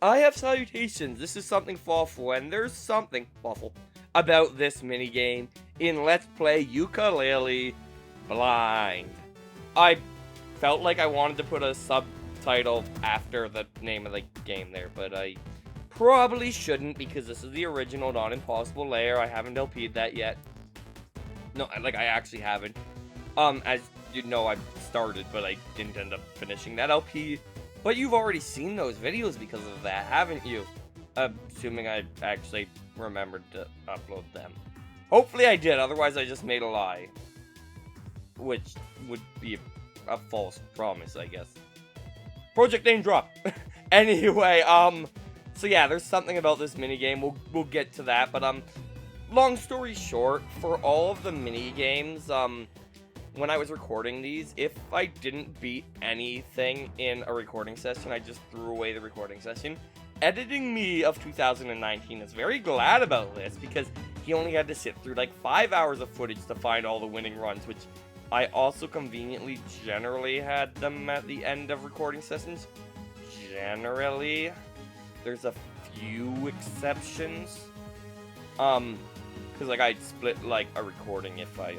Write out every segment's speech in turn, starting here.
I have salutations. This is something Fawful, and there's something Fawful about this minigame in Let's Play Yooka-Laylee Blind. I felt like I wanted to put a subtitle after the name of the game there, but I probably shouldn't because this is the original, not impossible layer. I haven't LP'd that yet. No, like I actually haven't. As you know, I started, but I didn't end up finishing that LP. But you've already seen those videos because of that, haven't you? Assuming I actually remembered to upload them. Hopefully I did, otherwise I just made a lie. Which would be a false promise, I guess. Project name drop! Anyway, so yeah, there's something about this minigame, we'll get to that, but, long story short, for all of the minigames, when I was recording these, if I didn't beat anything in a recording session, I just threw away the recording session. Editing me of 2019 is very glad about this, because he only had to sit through like 5 hours of footage to find all the winning runs, which I also conveniently generally had them at the end of recording sessions. Generally. There's a few exceptions. Because like I'd split like a recording if I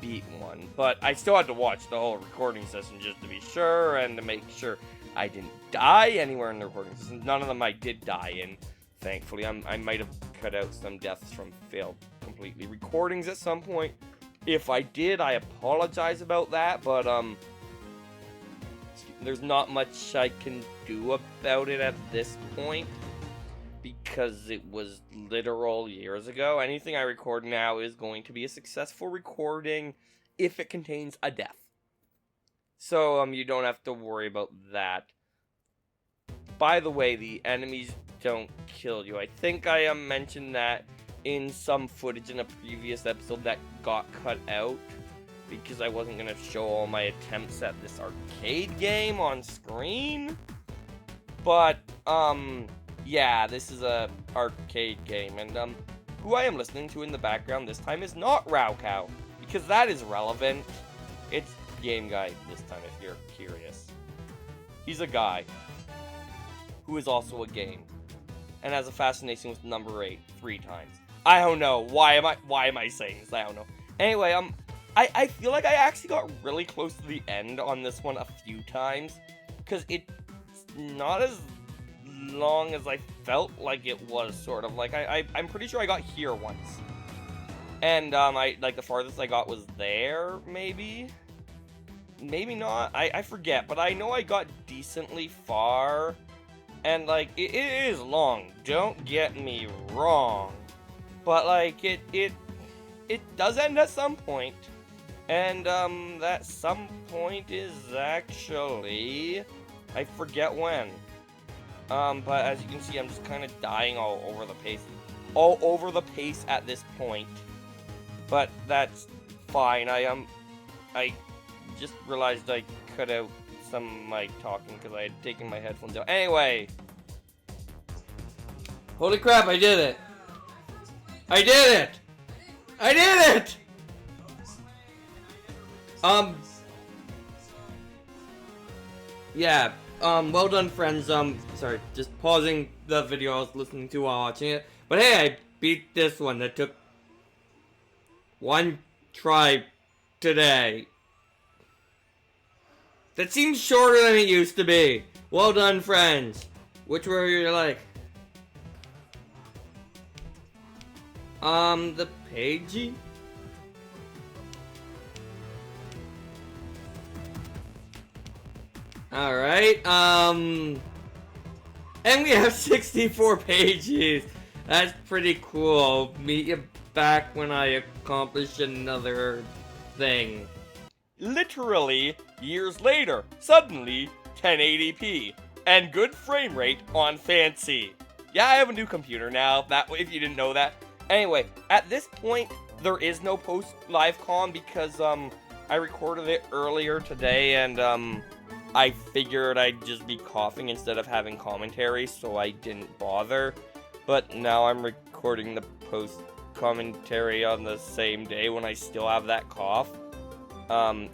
beat one, but I still had to watch the whole recording session just to be sure and to make sure I didn't die anywhere in the recording session. None of them I did die in, thankfully. I might have cut out some deaths from failed completely recordings at some point. If I did, I apologize about that, but there's not much I can do about it at this point because it was literal years ago. Anything I record now is going to be a successful recording if it contains a death. So, you don't have to worry about that. By the way, the enemies don't kill you. I think I mentioned that in some footage in a previous episode that got cut out because I wasn't going to show all my attempts at this arcade game on screen. But, yeah, this is a arcade game, and who I am listening to in the background this time is not Raocow, because that is relevant. It's Game Guy this time, if you're curious. He's a guy who is also a game, and has a fascination with number 8 3 times. I don't know. Why am I saying this? I don't know. Anyway, I feel like I actually got really close to the end on this one a few times, because it's not as long as I felt like it was, sort of. Like, I'm pretty sure I got here once. And, the farthest I got was there, maybe? Maybe not? I forget, but I know I got decently far. And, like, it is long, don't get me wrong. But, like, it does end at some point. And, that some point is actually, I forget when. But as you can see, I'm just kind of dying all over the pace at this point. But that's fine. I just realized I cut out some of my talking because I had taken my headphones out. Anyway. Holy crap, I did it! I did it! I did it! Yeah. Well done, friends. Sorry, just pausing the video I was listening to while watching it. But hey, I beat this one. That took one try today. That seems shorter than it used to be. Well done, friends. Which were you like? The pagey? Alright, and we have 64 pages. That's pretty cool. I'll meet you back when I accomplish another thing. Literally, years later, suddenly, 1080p, and good frame rate on fancy. Yeah, I have a new computer now, that way if you didn't know that. Anyway, at this point, there is no post-live comm because, I recorded it earlier today, and, I figured I'd just be coughing instead of having commentary, so I didn't bother. But now I'm recording the post-commentary on the same day when I still have that cough.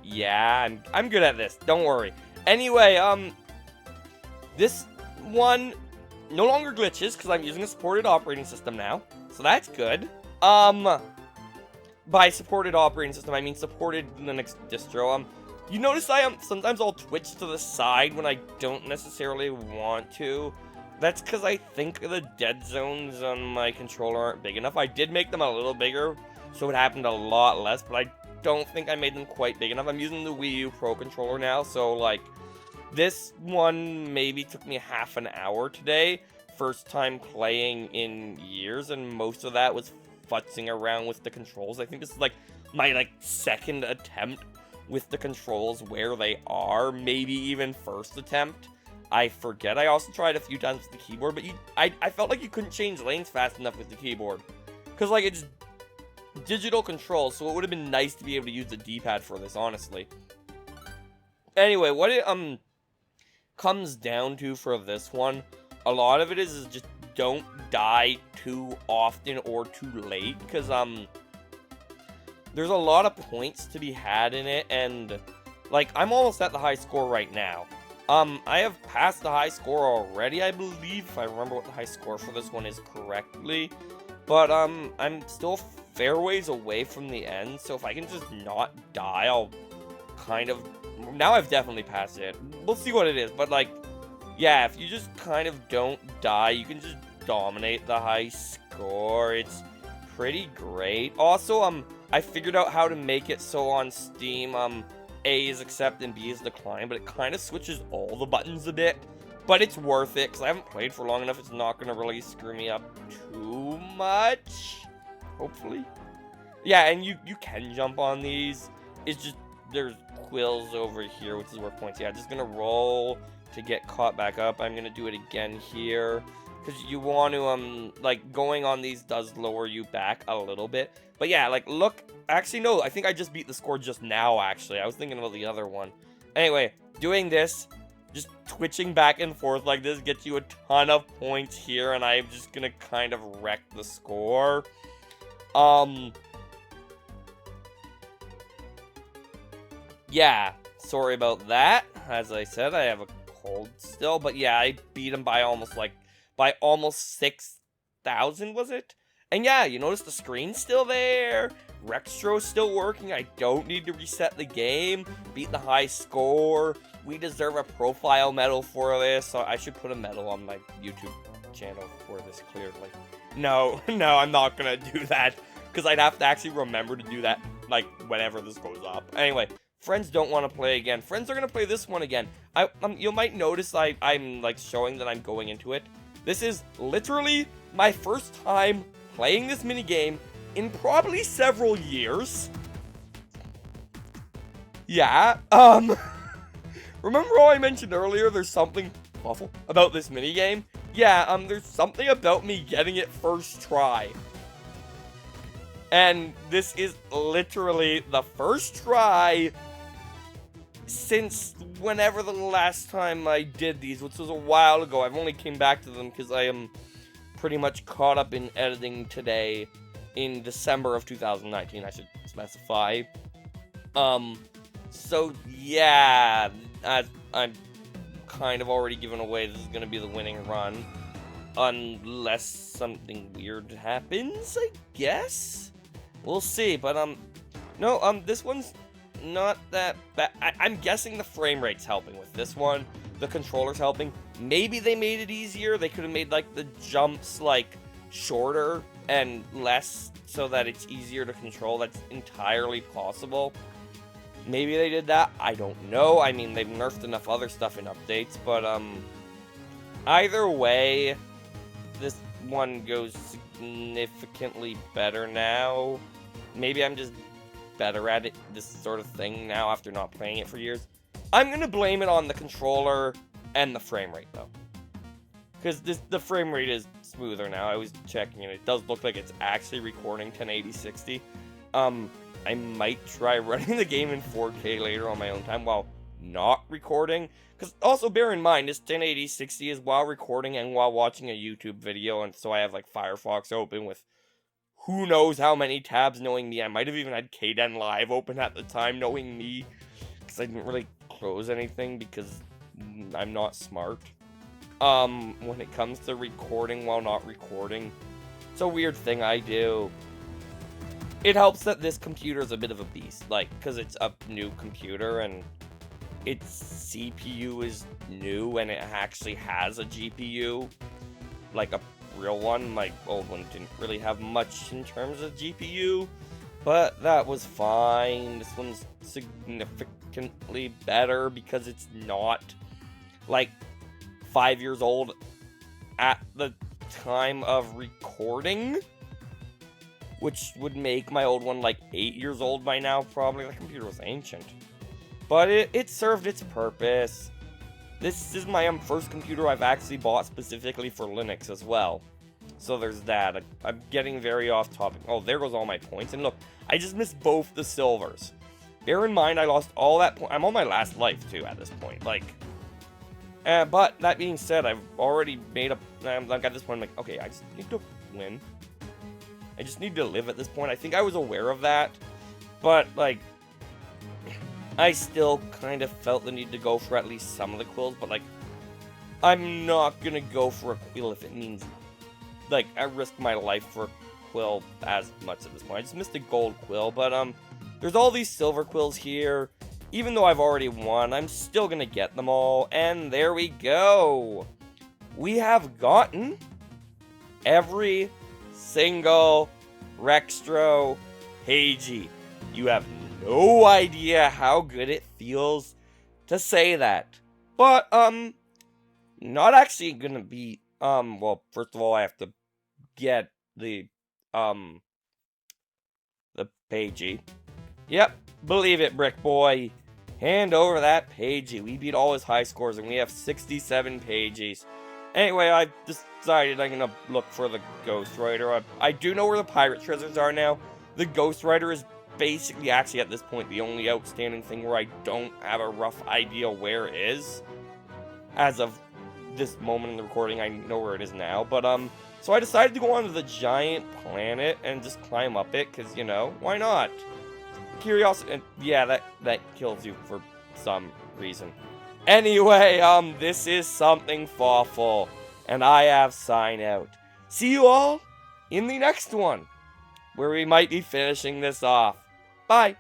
Yeah, I'm good at this, don't worry. Anyway, this one no longer glitches, because I'm using a supported operating system now. So that's good. By supported operating system, I mean supported Linux distro. You notice sometimes I'll twitch to the side when I don't necessarily want to. That's because I think the dead zones on my controller aren't big enough. I did make them a little bigger, so it happened a lot less, but I don't think I made them quite big enough. I'm using the Wii U Pro controller now, so, like, this one maybe took me half an hour today. First time playing in years, and most of that was futzing around with the controls. I think this is, like, my, like, second attempt with the controls where they are, maybe even first attempt. I forget. I also tried a few times with the keyboard, but I felt like you couldn't change lanes fast enough with the keyboard. Because, like, it's digital control, so it would have been nice to be able to use the D-pad for this, honestly. Anyway, what it comes down to for this one, a lot of it is just don't die too often or too late, because, there's a lot of points to be had in it, and, like, I'm almost at the high score right now. I have passed the high score already, I believe, if I remember what the high score for this one is correctly. But, I'm still fair ways away from the end, so if I can just not die, I'll kind of... Now I've definitely passed it. We'll see what it is, but, like, yeah, if you just kind of don't die, you can just dominate the high score. It's pretty great. Also, I figured out how to make it so on Steam, A is accept and B is decline, but it kind of switches all the buttons a bit. But it's worth it, because I haven't played for long enough. It's not going to really screw me up too much, hopefully. Yeah, and you can jump on these. It's just, there's quills over here, which is where points. Yeah, just going to roll to get caught back up. I'm going to do it again here, because you want to, like, going on these does lower you back a little bit. But yeah, like, look, actually, no, I think I just beat the score just now, actually. I was thinking about the other one. Anyway, doing this, just twitching back and forth like this gets you a ton of points here, and I'm just gonna kind of wreck the score. Yeah, sorry about that. As I said, I have a cold still, but yeah, I beat him by almost 6,000, was it? And yeah, you notice the screen's still there. Rextro's still working. I don't need to reset the game. Beat the high score. We deserve a profile medal for this. So I should put a medal on my YouTube channel for this, clearly. No, I'm not gonna do that. Because I'd have to actually remember to do that, like, whenever this goes up. Anyway, friends don't want to play again. Friends are gonna play this one again. You might notice I'm, like, showing that I'm going into it. This is literally my first time playing this minigame in probably several years. Yeah, remember how I mentioned earlier there's something awful about this minigame? Yeah, there's something about me getting it first try. And this is literally the first try since whenever the last time I did these, which was a while ago. I've only came back to them because I am pretty much caught up in editing today in December of 2019, I should specify. So yeah, I'm kind of already given away this is going to be the winning run. Unless something weird happens, I guess? We'll see, but, no, this one's not that bad. I'm guessing the frame rate's helping with this one. The controller's helping. Maybe they made it easier. They could have made, like, the jumps, like, shorter and less so that it's easier to control. That's entirely possible. Maybe they did that. I don't know. I mean, they've nerfed enough other stuff in updates, but, either way, this one goes significantly better now. Maybe I'm just better at it, this sort of thing now after not playing it for years. I'm gonna blame it on the controller and the frame rate, though. Because the frame rate is smoother now. I was checking and it does look like it's actually recording 1080-60. I might try running the game in 4K later on my own time while not recording. Because also bear in mind, this 1080-60 is while recording and while watching a YouTube video. And so I have like Firefox open with who knows how many tabs, knowing me. I might have even had KDen Live open at the time, knowing me. Because I didn't really close anything because I'm not smart. when it comes to recording while not recording. It's a weird thing I do. It helps that this computer is a bit of a beast, like, because it's a new computer and its CPU is new and it actually has a GPU, like a real one. My old one didn't really have much in terms of GPU, but that was fine. This one's significantly better because it's not, like, 5 years old at the time of recording, which would make my old one like 8 years old by now, probably. The computer was ancient, but it served its purpose. This is my first computer I've actually bought specifically for Linux as well, so there's that. I'm getting very off topic. Oh, there goes all my points, and look, I just missed both the silvers. Bear in mind, I lost all that point. I'm on my last life too at this point, like. But that being said, I've already made up. Like at this point, I'm like, okay, I just need to win. I just need to live at this point. I think I was aware of that, but like, I still kind of felt the need to go for at least some of the quills. But like, I'm not gonna go for a quill if it means, like, I risk my life for a quill as much at this point. I just missed a gold quill, but there's all these silver quills here. Even though I've already won, I'm still gonna get them all, and there we go! We have gotten every single Rextro Pagey. You have no idea how good it feels to say that. But, not actually gonna be, well, first of all, I have to get the Pagey. Yep, believe it, Brick Boy. Hand over that Pagey. We beat all his high scores, and we have 67 Pageys. Anyway, I decided I'm gonna look for the Ghost Rider. I do know where the pirate treasures are now. The Ghost Rider is basically, actually, at this point, the only outstanding thing where I don't have a rough idea where it is. As of this moment in the recording, I know where it is now. But, so I decided to go onto the giant planet and just climb up it, because, you know, why not? Curiosity, and yeah, that kills you for some reason. Anyway, this is something Fawful, and I have sign out. See you all in the next one, where we might be finishing this off. Bye!